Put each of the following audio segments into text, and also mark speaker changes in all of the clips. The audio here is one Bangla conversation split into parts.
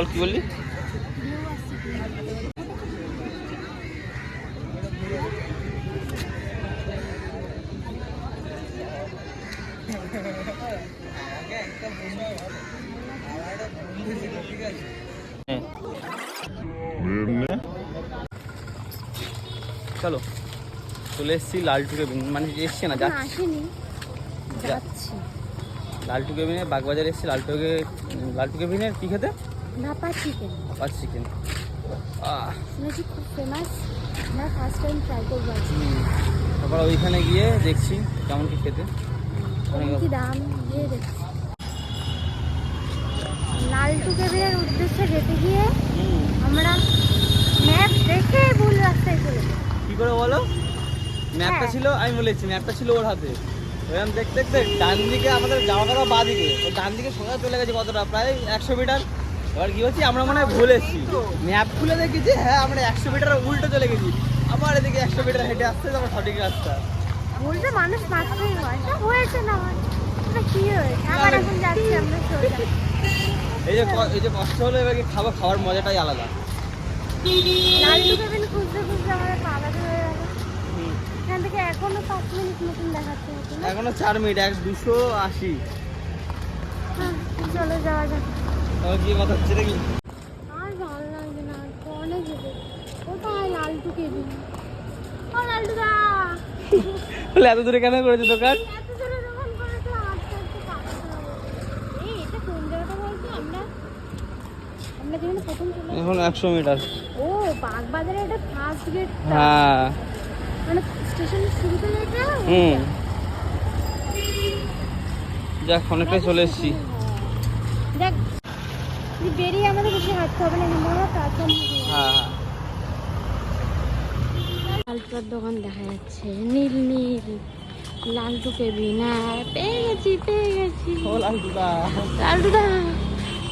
Speaker 1: বল কি বললি? চলো চলে এসেছি লালটু কেবিন, মানে এসছে না যাচ্ছি, লালটু কেবিনে বাগবাজার এসেছি। লালটু কেবিনের কি খেতে?
Speaker 2: ভাপা চিকেন।
Speaker 1: ভাপা চিকেন
Speaker 2: শুনেছি খুব ফেমাস, আমরা ফার্স্ট টাইম ট্রাই করবো।
Speaker 1: তারপর ওইখানে গিয়ে দেখছি কেমন কি খেতে,
Speaker 2: কি দাম গিয়ে দেখছি। লালটু কেবিনের উদ্দেশ্যে যেতে গিয়ে আমরা ম্যাপ দেখে ভুল রাস্তায় চলে যাই।
Speaker 1: কি করে বলো? ম্যাপটা ছিল, আমি বলেছি ম্যাপটা ছিল ওর হাতে, ওইরকম দেখতে দেখতে ডান দিকে আমাদের যাওয়ার কথা, বাঁ দিকে ও ডান দিকে সোজা চলে গেছে কতটা, প্রায় 100 মিটার। এবার কি হচ্ছে, আমরা মনে হয় ভুল এসেছি, ম্যাপ খুলে দেখি যে হ্যাঁ আমরা 100 মিটার উল্টো চলে গেছি, আবার এদিকে 100 মিটার হেঁটে আসতে আমার সঠিক রাস্তা।
Speaker 2: বলতে মানুষ মাত্রই হয়, তা হয়েছে না হয় কি হয়েছে, আবার এখন যাচ্ছি আমরা সোজা।
Speaker 1: এই যে কষ্ট হলো, এবার খাওয়ার মজাটাই আলাদা।
Speaker 2: লালটু কেবিন খুঁজতে খুঁজতে আমাদের পা ব্যথা হয়ে গেল। এখান থেকে এখনো 5 মিনিট মতন দেখাচ্ছে,
Speaker 1: এখনো 4 মিনিট, 280।
Speaker 2: চলে যাওয়া যাক।
Speaker 1: কি কথা হচ্ছে নাকি?
Speaker 2: আর ভালো লাগছে না, অনেক যেতে। কোথায় লালটু কেবিন? ও লালটু দা,
Speaker 1: এত দূরে কেন করেছে দোকান?
Speaker 2: এত দূরে দোকান করেছে, হাঁটতে হাঁটতে পাগল হয়ে। এই এটা কোন জায়গাটা বলতো? আমরা যেখানে প্রথম চলে
Speaker 1: এখন 100 মিটার।
Speaker 2: ও বাগবাজারে এটা ফার্স্ট গেট।
Speaker 1: হ্যাঁ
Speaker 2: মানে স্টেশনের শুরুতে যেটা।
Speaker 1: যাক অনেকটাই চলে এসেছি।
Speaker 2: দেখ বেরিয়ে আমাদের বেশি হাঁটতে হবে না, আমরা প্ল্যাটফর্ম।
Speaker 1: হ্যাঁ
Speaker 2: লালটুর দোকান দেখা যাচ্ছে, নীল নীল লালটু কেবিন। হ্যাঁ পেয়ে গেছি
Speaker 1: ও লালটুদা,
Speaker 2: লালটুদা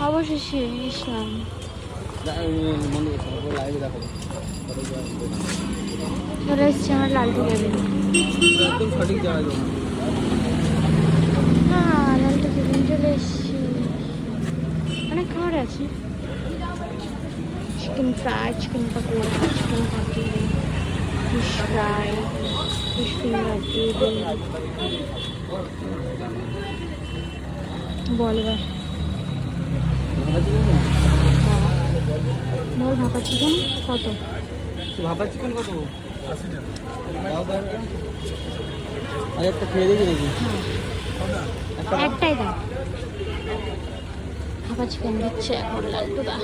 Speaker 2: অবশেষে ইসলাম। চলে এসছি আমার লালটু কেবিন।
Speaker 1: একদম সঠিক জায়গা।
Speaker 2: হ্যাঁ লালটু কেবিন চলে এসছি। অনেক খাবার আছে, chicken fry, chicken pakora, chicken cutlet, fish fry, fish finger, বল এবার বল ভাপা চিকেন কত?
Speaker 1: ভাপা চিকেন কত? 80 টাকা। আরে একটা খেয়ে দেখি নাকি?
Speaker 2: একটাই দাম। ভাপা চিকেন দিচ্ছে এখন লালটুদা।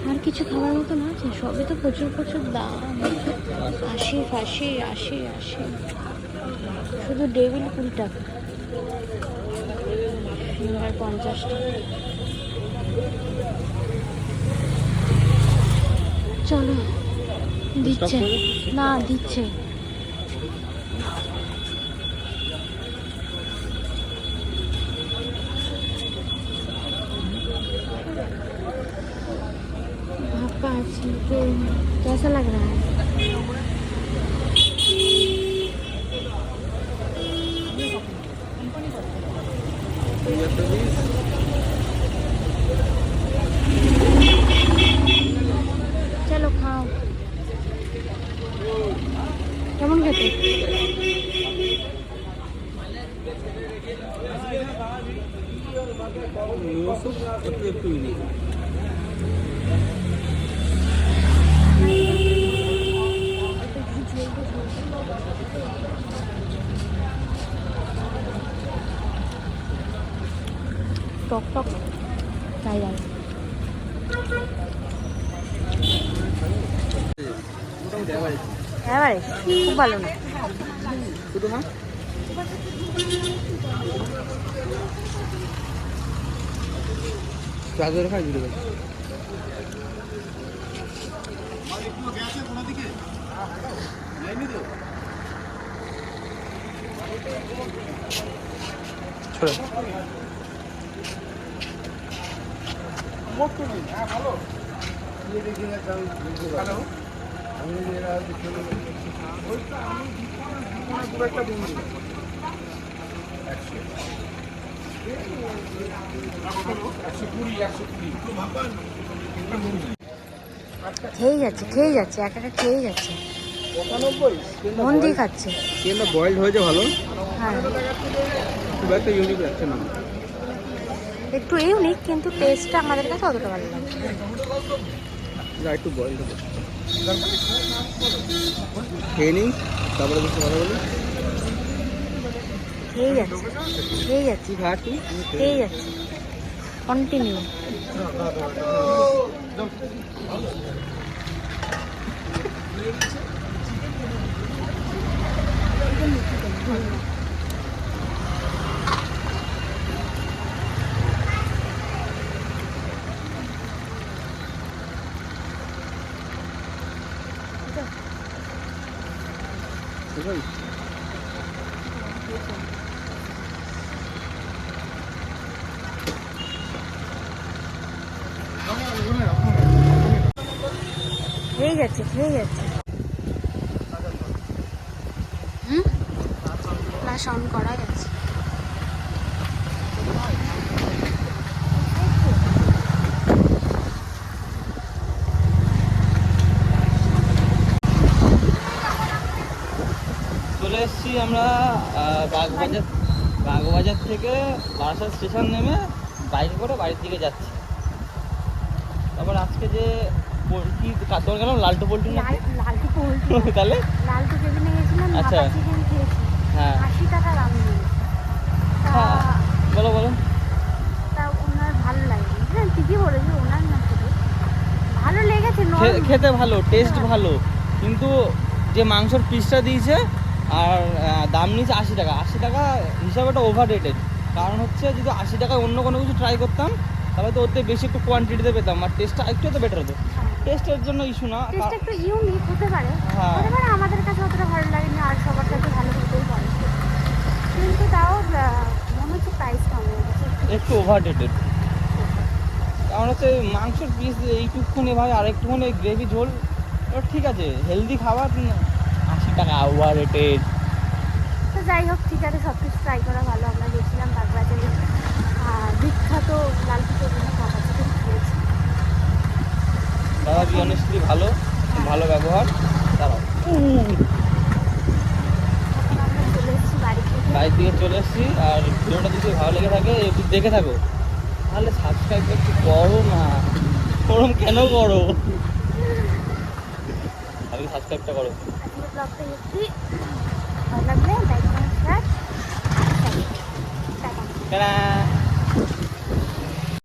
Speaker 2: আর কিছু খাবার মতো না আছে, সবই তো প্রচুর প্রচুর দাম। 80 শুধু টেবিল 20 টাকা, ফিঙ্গার 50 টাকা। চলো দিচ্ছে না, দিচ্ছে। भापा चिकन कैसा लग रहा है? चलो खाओ। কেমন খেতে? টক টক তাই যাবে। হ্যাঁ খুব ভালো না
Speaker 1: শুধু। হ্যাঁ চাদর খাই দিতে পারি। ছোড়ো ভালো।
Speaker 2: খেয়ে যাচ্ছে একা একা খেয়ে যাচ্ছে, মন দিয়ে খাচ্ছে।
Speaker 1: চিকেনটা বয়েলড হয়েছে ভালো,
Speaker 2: হ্যাঁ
Speaker 1: খুব একটা ইউনিক লাগছে না।
Speaker 2: একটু ইউনিক, কিন্তু টেস্টটা আমাদের কাছে অতটা ভালো লাগছে।
Speaker 1: যা একটু বয়েলড হবে, খেয়ে নিই তারপরে কিছু কথা বলি।
Speaker 2: খেয়ে যাচ্ছে
Speaker 1: কি খাচ্ছি
Speaker 2: খেয়ে যাচ্ছে কন্টিনিউ। খেয়ে যাচ্ছে ফ্ল্যাশ অন করা গেছে।
Speaker 1: চলে এসেছি আমরা বাগবাজার থেকে বারাসাত স্টেশন নেমে বাইকে করে বাড়ির দিকে যাচ্ছি। তারপর আজকে যে কি তোর গেলাম লালটু পোল্ট্রি না
Speaker 2: লালটু পোল্ট্রি
Speaker 1: তাহলে
Speaker 2: লালটু কেবিনে গেছিলাম,
Speaker 1: আচ্ছা।
Speaker 2: ভাপা চিকেন খেয়েছি,
Speaker 1: হ্যাঁ
Speaker 2: 80 টাকা দাম নিয়েছে।
Speaker 1: হ্যাঁ, বলো
Speaker 2: তা ওনার ভালো লাগেনি। হ্যাঁ ঠিকই বলেছি, ওনার না শুধু ভালো লেগেছে,
Speaker 1: খেতে ভালো, টেস্ট ভালো, কিন্তু যে মাংসর পিসটা দিয়েছে আর দাম নিয়েছে 80 টাকা। 80 টাকা হিসাবে ওটা ওভার রেটেড। কারণ হচ্ছে যদি 80 টাকায় অন্য কোনো কিছু ট্রাই করতাম তাহলে তো ওতে বেশি একটু কোয়ান্টিটিতে পেতাম আর টেস্টটা একটু তো বেটার হতো। টেস্টের জন্য ইস্যু না,
Speaker 2: টেস্ট একটু ইউনিক হতে পারে,
Speaker 1: হ্যাঁ।
Speaker 2: হতে পারে আমাদের কাছে অতটা ভালো লাগেনি, আর সবার কাছে ভালো হতেই পারে, কিন্তু তাও মনে হচ্ছে প্রাইসটা আমার কাছে
Speaker 1: একটু ওভার রেটেড। কারণ হচ্ছে মাংসের পিস এইটুকুনি ভাই, আর একটুখানি গ্রেভি ঝোল ওটা ঠিক আছে, হেলদি খাবার। 80 টাকা ওভার রেটেড।
Speaker 2: তো যাই হোক, ঠিক আছে, সব কিছু ট্রাই করা ভালো। আমরা গেছিলাম বাগবাজারে, বিখ্যাত লালটু কেবিনে ভাপা চিকেন খেয়েছি।
Speaker 1: দাদা অনেস্টলি ভালো, ভালো ব্যবহার। দাঁড়াও,
Speaker 2: এখন আমরা চলে এসেছি বাড়ি থেকে।
Speaker 1: বাড়ির দিকে চলে এসেছি। আর ভিডিওটা যদি ভালো লেগে থাকে একটু দেখে থাকো, তাহলে সাবস্ক্রাইব একটু করো না। ওরম কেন করো, আগে সাবস্ক্রাইবটা করো।
Speaker 2: আজকে ব্লগটা একটি ভালো লাগলে like comment share, tata.
Speaker 1: Tata.